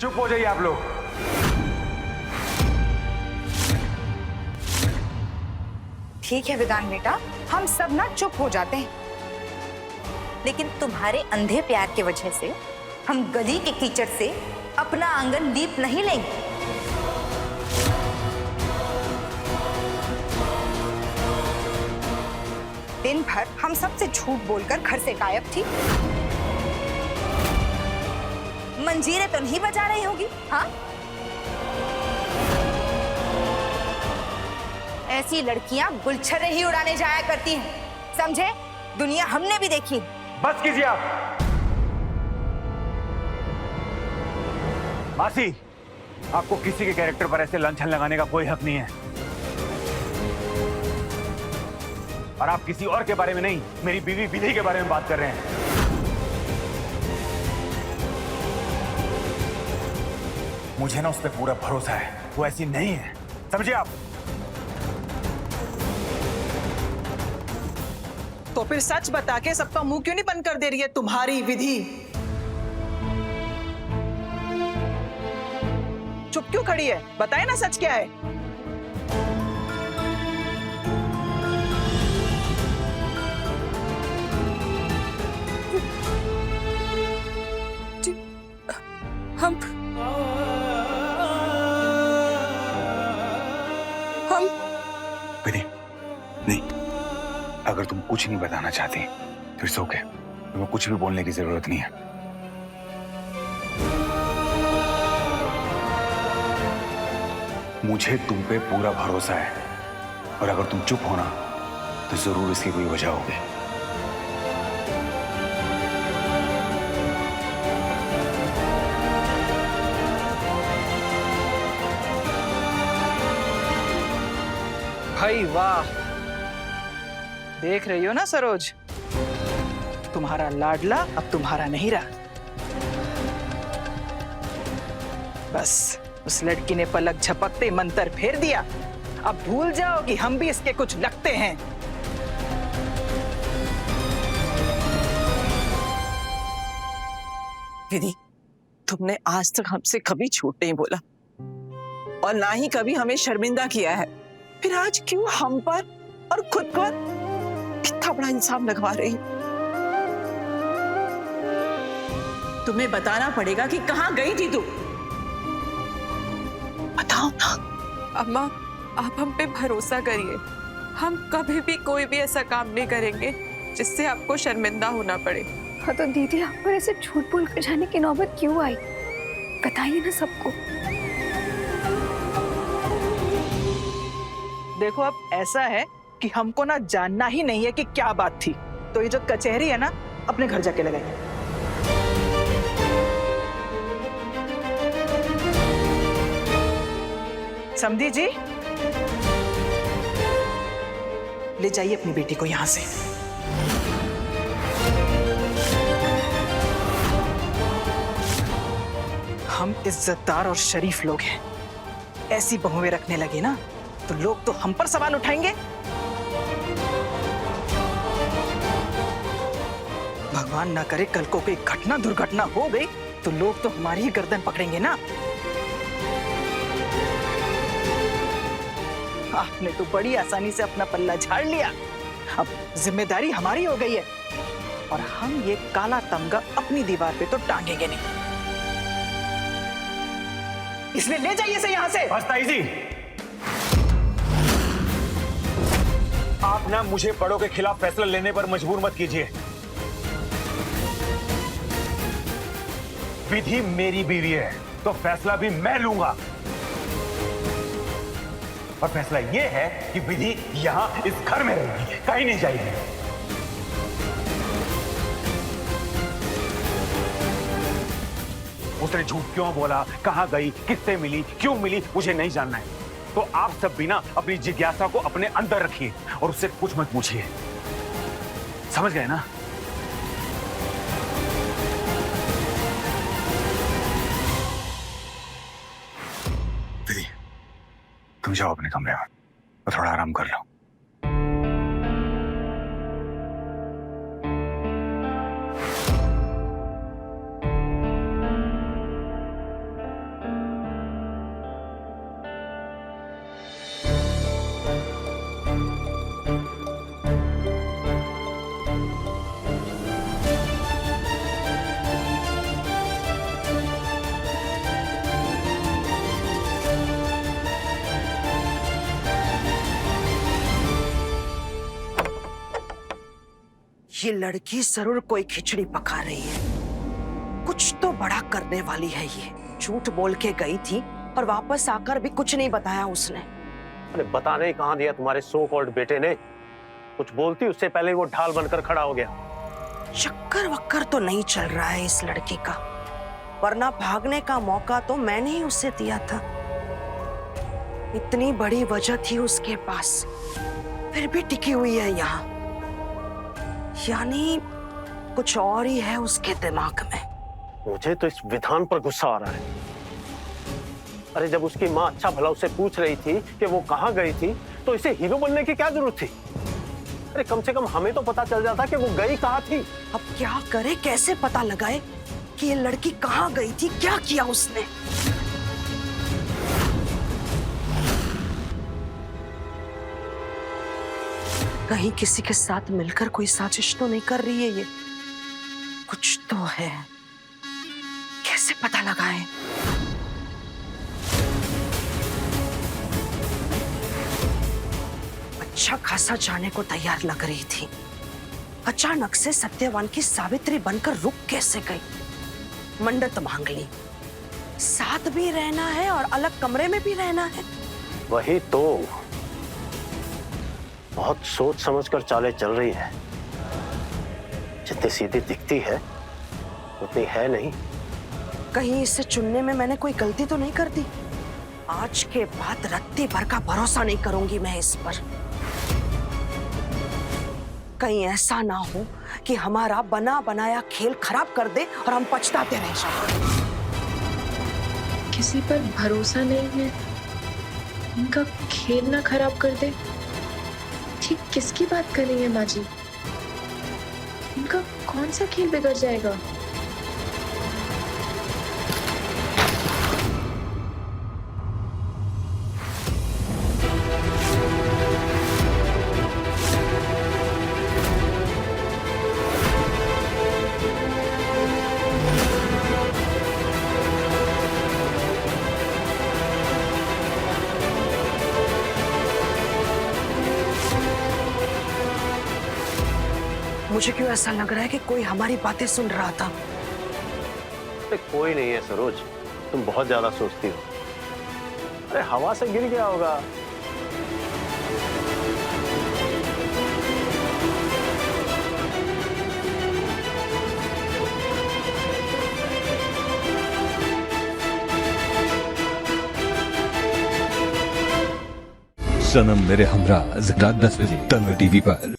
चुप हो जाइए आप लोग। ठीक है विधान बेटा, हम सब ना चुप हो जाते हैं, लेकिन तुम्हारे अंधे प्यार की वजह से हम गली के कीचड़ से अपना आंगन लीप नहीं लेंगे। दिन भर हम सबसे झूठ बोलकर घर से गायब थी। मंजीरें तो नहीं बजा रही होगी, हाँ? ऐसी लड़कियां गुलछर्रे ही उड़ाने जाया करती हैं, समझे? दुनिया हमने भी देखी। बस कीजिए आप। मासी, आपको किसी के कैरेक्टर पर ऐसे लांछन लगाने का कोई हक नहीं है। और आप किसी और के बारे में नहीं, मेरी बीवी विधि के बारे में बात कर रहे हैं। मुझे ना उस पर पूरा भरोसा है, वो ऐसी नहीं है, समझे आप? तो फिर सच बता के सबका मुंह क्यों नहीं बंद कर दे रही है तुम्हारी विधि? चुप क्यों खड़ी है? बताए ना सच क्या है। हम विधि, नहीं, अगर तुम कुछ नहीं बताना चाहती तो इट्स ओके, तुम्हें कुछ भी बोलने की जरूरत नहीं है। मुझे तुम पे पूरा भरोसा है, और अगर तुम चुप हो ना तो जरूर इसकी कोई वजह होगी। भाई वाह, देख रही हो ना सरोज, तुम्हारा लाडला अब तुम्हारा नहीं रहा। बस उस लड़की ने पलक झपकते मंतर फेर दिया। अब भूल जाओ कि हम भी इसके कुछ लगते हैं। विधि, तुमने आज तक हमसे कभी झूठ नहीं बोला और ना ही कभी हमें शर्मिंदा किया है, फिर आज क्यों हम पर और खुद पर कितना बड़ा इल्जाम लगवा रही हो? तुम्हें बताना पड़ेगा कि कहाँ गई थी तू। बताओ ना। अम्मा, आप हम पे भरोसा करिए, हम कभी भी कोई भी ऐसा काम नहीं करेंगे जिससे आपको शर्मिंदा होना पड़े। हाँ तो दीदी, आप पर ऐसे झूठ बोल कर जाने की नौबत क्यों आई? बताइए ना सबको। देखो, अब ऐसा है कि हमको ना जानना ही नहीं है कि क्या बात थी, तो ये जो कचहरी है ना, अपने घर जाके लगाइए। समधी जी, ले जाइए अपनी बेटी को यहां से। हम इज्जतदार और शरीफ लोग हैं, ऐसी बहुएं रखने लगे ना तो लोग तो हम पर सवाल उठाएंगे। भगवान ना करे कल को कोई घटना दुर्घटना हो गई तो लोग तो हमारी ही गर्दन पकड़ेंगे ना। आपने तो बड़ी आसानी से अपना पल्ला झाड़ लिया, अब जिम्मेदारी हमारी हो गई है और हम ये काला तमगा अपनी दीवार पे तो टांगेंगे नहीं, इसलिए ले जाइए इसे यहां से। ताई जी, आप ना मुझे बड़ों के खिलाफ फैसला लेने पर मजबूर मत कीजिए। विधि मेरी बीवी है तो फैसला भी मैं लूंगा, और फैसला यह है कि विधि यहां इस घर में रहेगी, कहीं नहीं जाएगी। उसने झूठ क्यों बोला, कहां गई, किससे मिली, क्यों मिली, मुझे नहीं जानना है। तो आप सब भी ना अपनी जिज्ञासा को अपने अंदर रखिए और उससे कुछ मत पूछिए, समझ गए ना? दीदी, तुम जाओ अपने कमरे में और थोड़ा आराम कर लो। ये लड़की जरूर कोई खिचड़ी पका रही है। कुछ तो बड़ा करने वाली है ये। झूठ बोल के गई थी और वापस आकर भी कुछ नहीं बताया उसने। अरे बताने ही कहाँ दिया तुम्हारे सो कॉल्ड बेटे ने। कुछ बोलती उससे पहले वो ढाल बनकर खड़ा हो गया। चक्कर वक्कर तो नहीं चल रहा है इस लड़की का, वरना भागने का मौका तो मैंने ही उसे दिया था। इतनी बड़ी वजह थी उसके पास, फिर भी टिकी हुई है यहाँ। यानी कुछ और ही है उसके दिमाग में। मुझे तो इस विधान पर गुस्सा आ रहा है। अरे जब उसकी माँ अच्छा भला उससे पूछ रही थी कि वो कहाँ गई थी, तो इसे हीरो बनने की क्या जरूरत थी? अरे कम से कम हमें तो पता चल जाता कि वो गई कहाँ थी। अब क्या करे, कैसे पता लगाए कि ये लड़की कहाँ गई थी, क्या किया उसने? कहीं किसी के साथ मिलकर कोई साजिश तो नहीं कर रही है ये? कुछ तो है, कैसे पता लगाए? अच्छा खासा जाने को तैयार लग रही थी, अचानक से सत्यवान की सावित्री बनकर रुक कैसे गई? मन्नत मांग ली, साथ भी रहना है और अलग कमरे में भी रहना है। वही तो, बहुत सोच समझकर चालें चल रही है। जितनी सीधी दिखती है उतनी है नहीं। कहीं इसे चुनने में मैंने कोई गलती तो नहीं कर दी? आज के बाद रत्ती भर का भरोसा नहीं करूंगी मैं इस पर। कहीं ऐसा ना हो कि हमारा बना बनाया खेल खराब कर दे और हम पछताते रह जाएं। किसी पर भरोसा नहीं है, इनका खेल ना खराब कर दे। ठीक किसकी बात कर रही है माँ जी? इनका कौन सा खेल बिगड़ जाएगा? मुझे क्यों ऐसा लग रहा है कि कोई हमारी बातें सुन रहा था? अरे कोई नहीं है सरोज, तुम बहुत ज्यादा सोचती हो। अरे हवा से गिर गया होगा। सनम मेरे हमरा रात 10 बजे तन्वी टीवी पर।